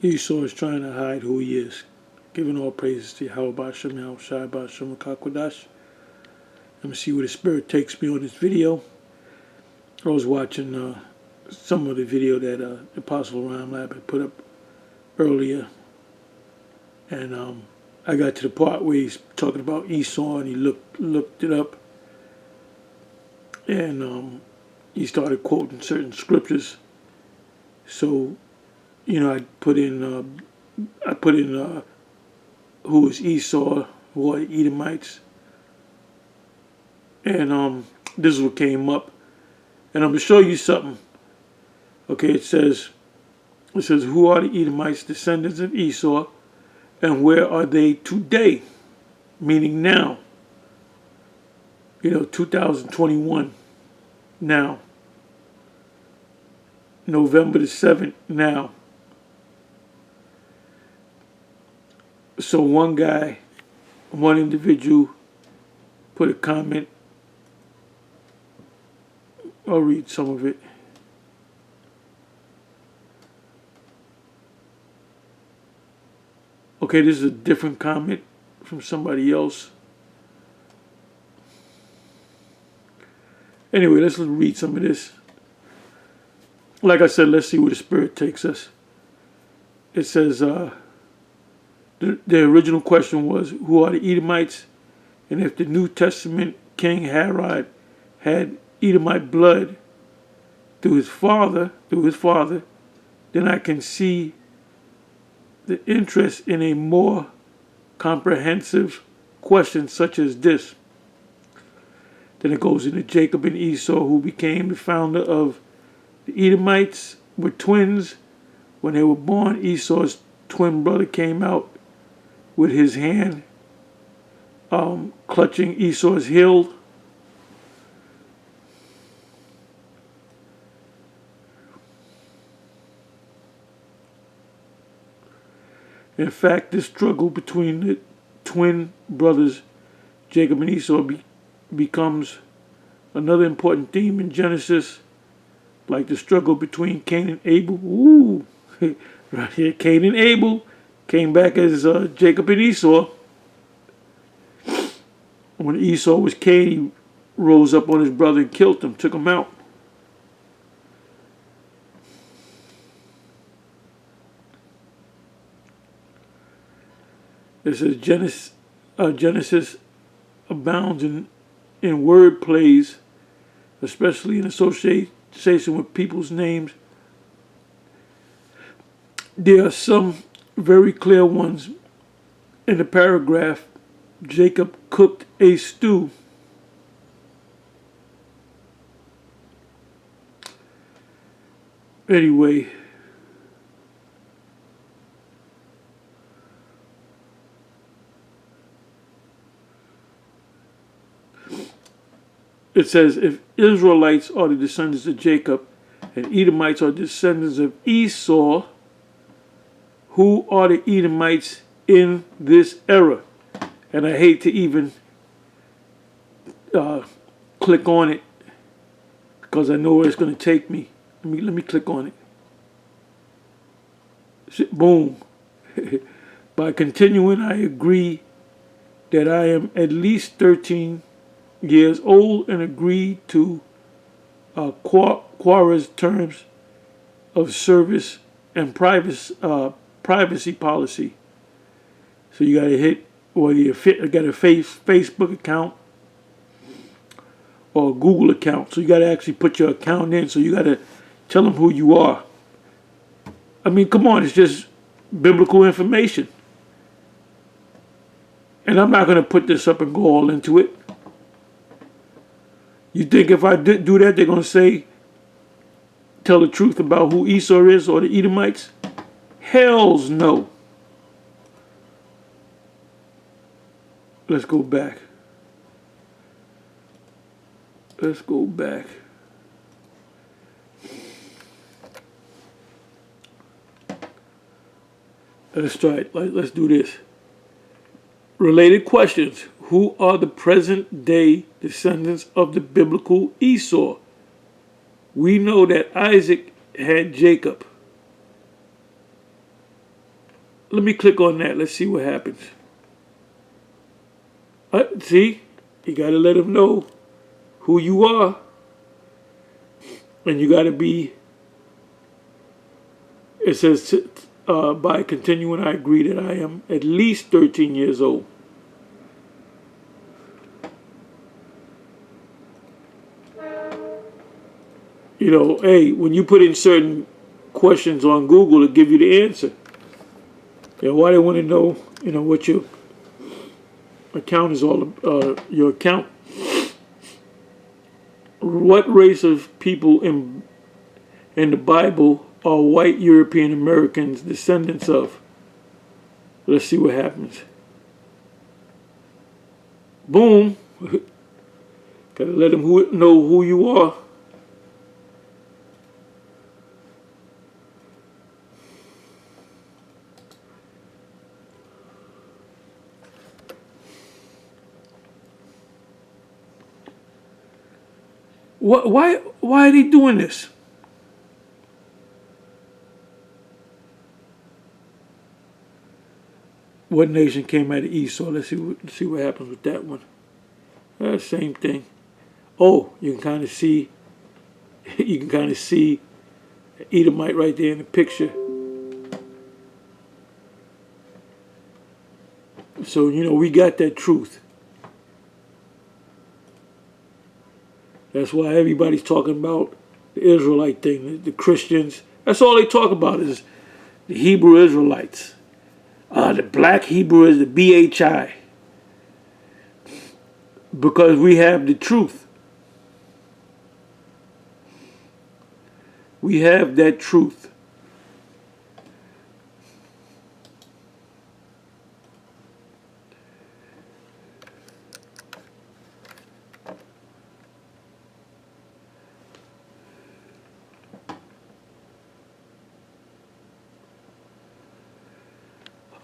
Esau is trying to hide who he is. Giving all praises to Yahweh Shem Yahweh Shai B'Shem Kakwadash. Let me see where the Spirit takes me on this video. I was watching some of the video that the Apostle Rhyme Lab had put up earlier. And I got to the part where he's talking about Esau, and he looked it up. And he started quoting certain scriptures. So, you know, I put in who is Esau, who are the Edomites. And this is what came up. And I'm going to show you something. Okay, it says, who are the Edomites, descendants of Esau, and where are they today? Meaning now. You know, 2021, now. November the 7th, now. So one individual put a comment. I'll read some of it. Okay, this is a different comment from somebody else. Anyway, let's read some of this. Like I said, let's see where the Spirit takes us. It says, the original question was, who are the Edomites? And if the New Testament King Herod had Edomite blood through his father, then I can see the interest in a more comprehensive question such as this. Then it goes into Jacob and Esau, who became the founder of the Edomites, were twins. When they were born, Esau's twin brother came out with his hand clutching Esau's heel. In fact, this struggle between the twin brothers, Jacob and Esau, becomes another important theme in Genesis, like the struggle between Cain and Abel. Ooh, right here, Cain and Abel came back as Jacob and Esau. When Esau was Cain, he rose up on his brother and killed him, took him out. It says Genesis abounds in word plays, especially in association with people's names. There are some very clear ones. In the paragraph, Jacob cooked a stew. Anyway, it says, if Israelites are the descendants of Jacob and Edomites are descendants of Esau, who are the Edomites in this era? And I hate to even click on it because I know where it's going to take me. Let me click on it. Boom. By continuing, I agree that I am at least 13 years old and agree to Quara's terms of service and privacy policy. So you got to hit, whether you got a Facebook account or a Google account. So you got to actually put your account in. So you got to tell them who you are. I mean, come on, it's just biblical information. And I'm not going to put this up and go all into it. You think if I do that, they're going to tell the truth about who Esau is or the Edomites? Hells no. Let's go back. That's try it. Let's do this. Related questions. Who are the present day descendants of the biblical Esau? We know that Isaac had Jacob. let me click on that. Let's see what happens. See, you got to let them know who you are. And you got to be, it says, by continuing, I agree that I am at least 13 years old. You know, hey, when you put in certain questions on Google, it give you the answer. Yeah, why they want to know, you know, what your account is all, your account. What race of people in the Bible are white European Americans descendants of? Let's see what happens. Boom. Gotta let them know who you are. Why are they doing this? What nation came out of Esau? Let's see what happens with that one. Same thing. Oh, you can kind of see Edomite right there in the picture. So, you know, we got that truth. That's why everybody's talking about the Israelite thing, the Christians. That's all they talk about is the Hebrew Israelites. The black Hebrew is the BHI. Because we have the truth. We have that truth.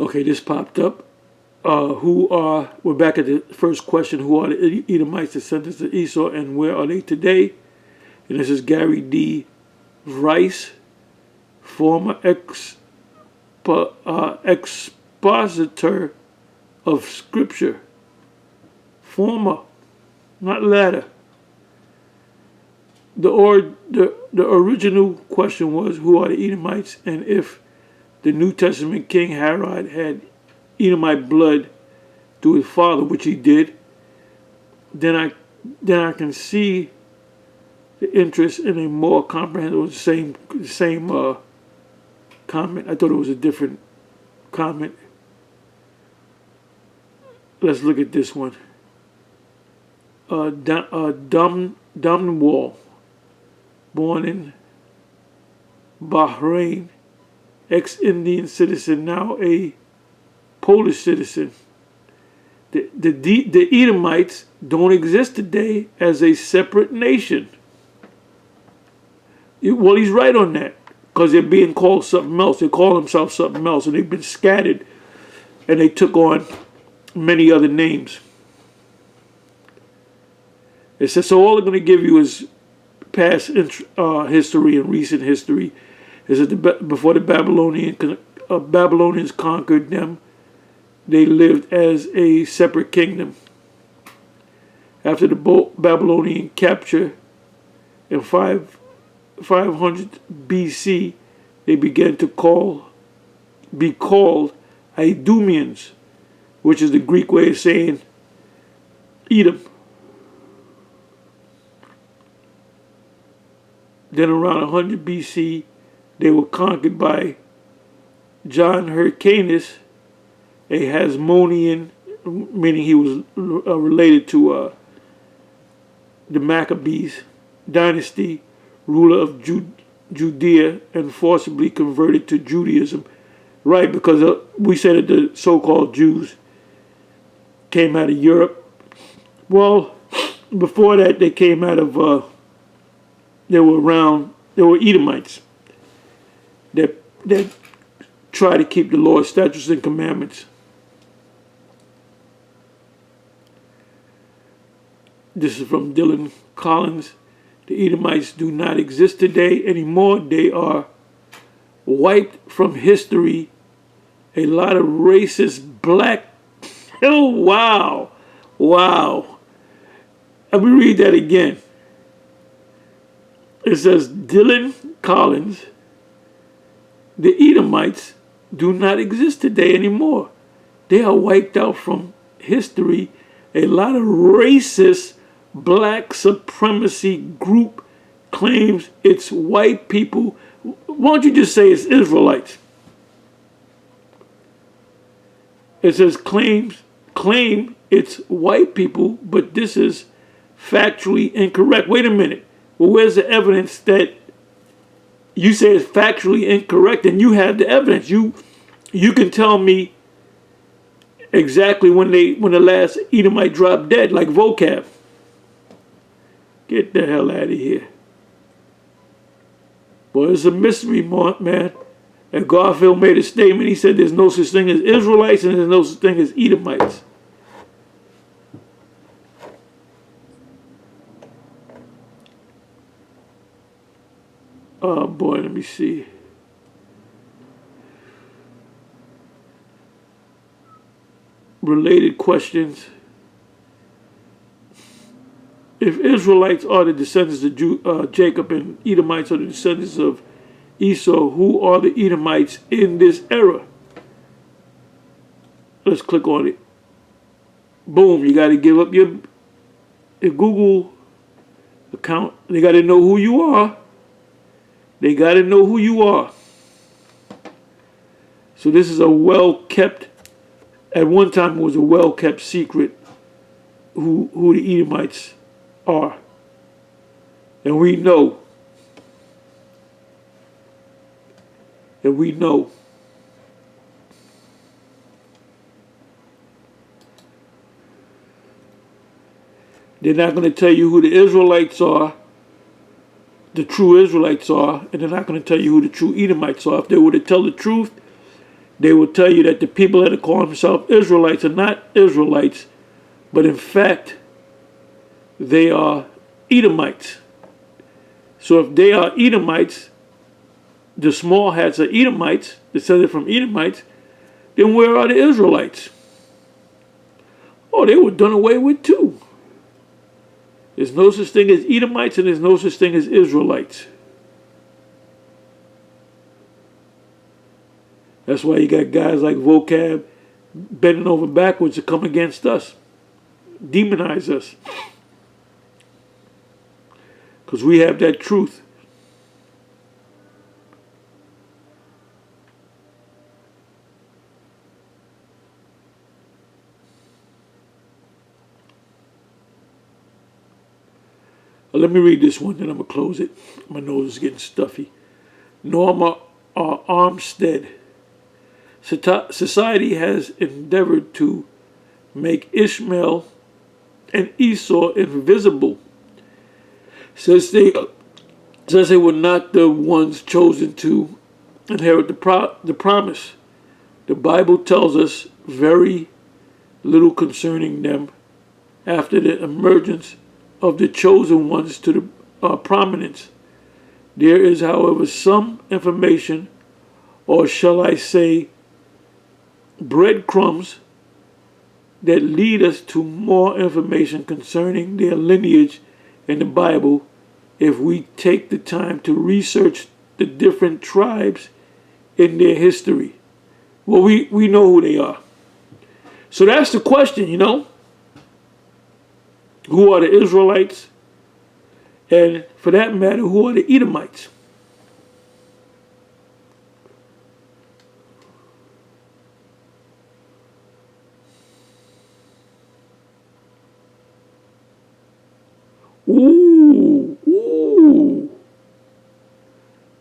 Okay, this popped up. We're back at the first question. Who are the Edomites, descendants of Esau, and where are they today? And this is Gary D. Rice, former expositor of Scripture. Former, not latter. The original question was, who are the Edomites, and if the New Testament King Herod had Edomite blood through his father, which he did, then I can see the interest in a more comprehensive, same comment. I thought it was a different comment. Let's look at this one. Dumnwall, born in Bahrain, ex-Indian citizen, now a Polish citizen. The Edomites don't exist today as a separate nation. Well, he's right on that, because they're being called something else. They call themselves something else, and they've been scattered, and they took on many other names. It says, so all they're going to give you is past history and recent history. Is that before the Babylonians conquered them, they lived as a separate kingdom. After the Babylonian capture in 500 BC, they began to be called Idumeans, which is the Greek way of saying Edom. Then around 100 BC, they were conquered by John Hyrcanus, a Hasmonean, meaning he was related to the Maccabees dynasty, ruler of Judea, and forcibly converted to Judaism. Right, because we said that the so-called Jews came out of Europe. Well, before that, they came out of, they were Edomites that try to keep the law, statutes, and commandments. This is from Dylan Collins. The Edomites do not exist today anymore. They are wiped from history a lot of racist black. Oh, wow. Wow. Let me read that again. It says, Dylan Collins, the Edomites do not exist today anymore. They are wiped out from history. A lot of racist black supremacy group claims it's white people. Why don't you just say it's Israelites? It says claim it's white people, but this is factually incorrect. Wait a minute. Well, where's the evidence that you say it's factually incorrect and you have the evidence? You can tell me exactly when the last Edomite dropped dead, like vocab. Get the hell out of here. Boy, it's a mystery, man. And Garfield made a statement. He said there's no such thing as Israelites and there's no such thing as Edomites. Oh boy, let me see. Related questions. If Israelites are the descendants of Jacob and Edomites are the descendants of Esau, who are the Edomites in this era? Let's click on it. Boom, you got to give up your Google account. They got to know who you are. They got to know who you are. So this is a well-kept, at one time it was a well-kept secret who the Edomites are. And we know. And we know. They're not going to tell you who the Israelites are, the true Israelites are, and they're not going to tell you who the true Edomites are. If they were to tell the truth, they will tell you that the people that call themselves Israelites are not Israelites, but in fact, they are Edomites. So if they are Edomites, the small hats are Edomites, descended from Edomites, then where are the Israelites? Oh, they were done away with too. There's no such thing as Edomites and there's no such thing as Israelites. That's why you got guys like vocab bending over backwards to come against us, demonize us. Because we have that truth. Let me read this one, then I'm going to close it. My nose is getting stuffy. Norma Armstead. Society has endeavored to make Ishmael and Esau invisible. Says they were not the ones chosen to inherit the promise. The Bible tells us very little concerning them after the emergence of the chosen ones to the prominence. There is, however, some information, or shall I say, breadcrumbs, that lead us to more information concerning their lineage in the Bible if we take the time to research the different tribes in their history. Well, we know who they are. So that's the question, you know. Who are the Israelites? And for that matter, who are the Edomites? Ooh.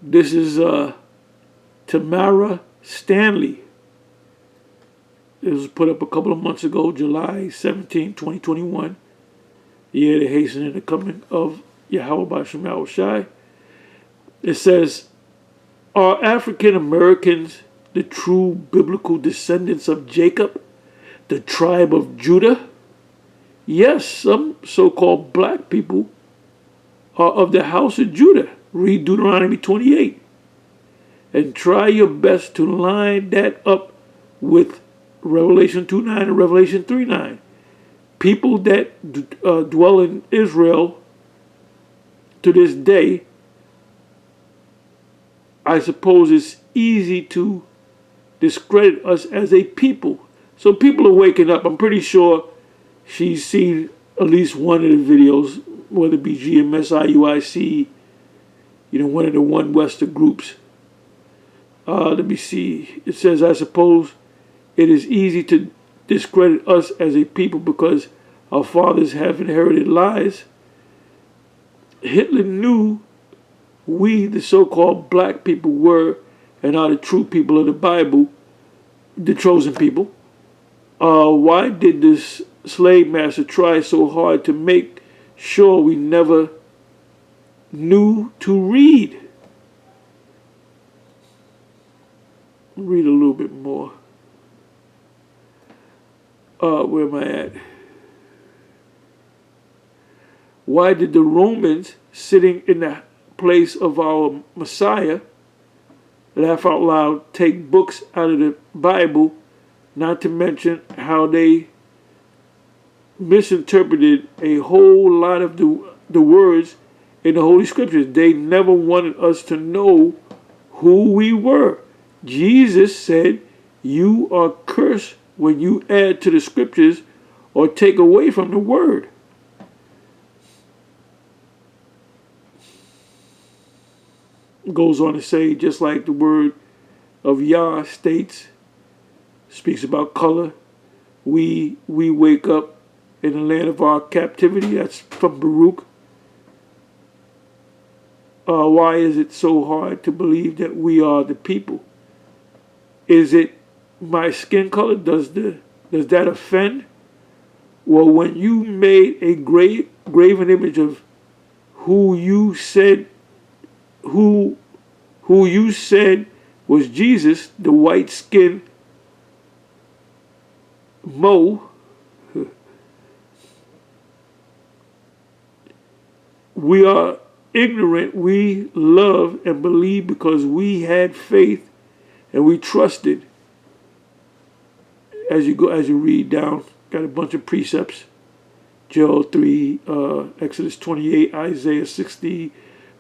This is Tamara Stanley. It was put up a couple of months ago, July 17, 2021. The year the hastening the coming of Yahweh B'Shem Yahushai. It says, are African Americans the true biblical descendants of Jacob, the tribe of Judah? Yes, some so-called black people are of the house of Judah. Read Deuteronomy 28. And try your best to line that up with Revelation 2:9 and Revelation 3:9. People that dwell in Israel to this day, I suppose it's easy to discredit us as a people. So people are waking up. I'm pretty sure she's seen at least one of the videos, whether it be GMS, IUIC, one of the One Western groups. Let me see. It says, I suppose it is easy to discredit us as a people because our fathers have inherited lies. Hitler knew we, the so-called black people, were and are the true people of the Bible, the chosen people. Why did this slave master try so hard to make sure we never knew to read? Read a little bit more. Where am I at? Why did the Romans, sitting in the place of our Messiah, laugh out loud, take books out of the Bible, not to mention how they misinterpreted a whole lot of the words in the Holy Scriptures? They never wanted us to know who we were. Jesus said, you are cursed when you add to the Scriptures or take away from the Word. Goes on to say, just like the word of Yah states, speaks about color, we wake up in the land of our captivity. That's from Baruch. Why is it so hard to believe that we are the people? Is it my skin color? Does that offend? Well, when you made a graven image of who you said was Jesus, the white-skinned Mo, we are ignorant. We love and believe because we had faith and we trusted. As you read down, got a bunch of precepts. Joel 3, Exodus 28, Isaiah 60,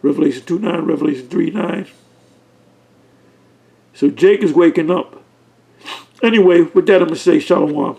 Revelation 2:9, Revelation 3:9. So Jake is waking up. Anyway, with that, I'm going to say shalom.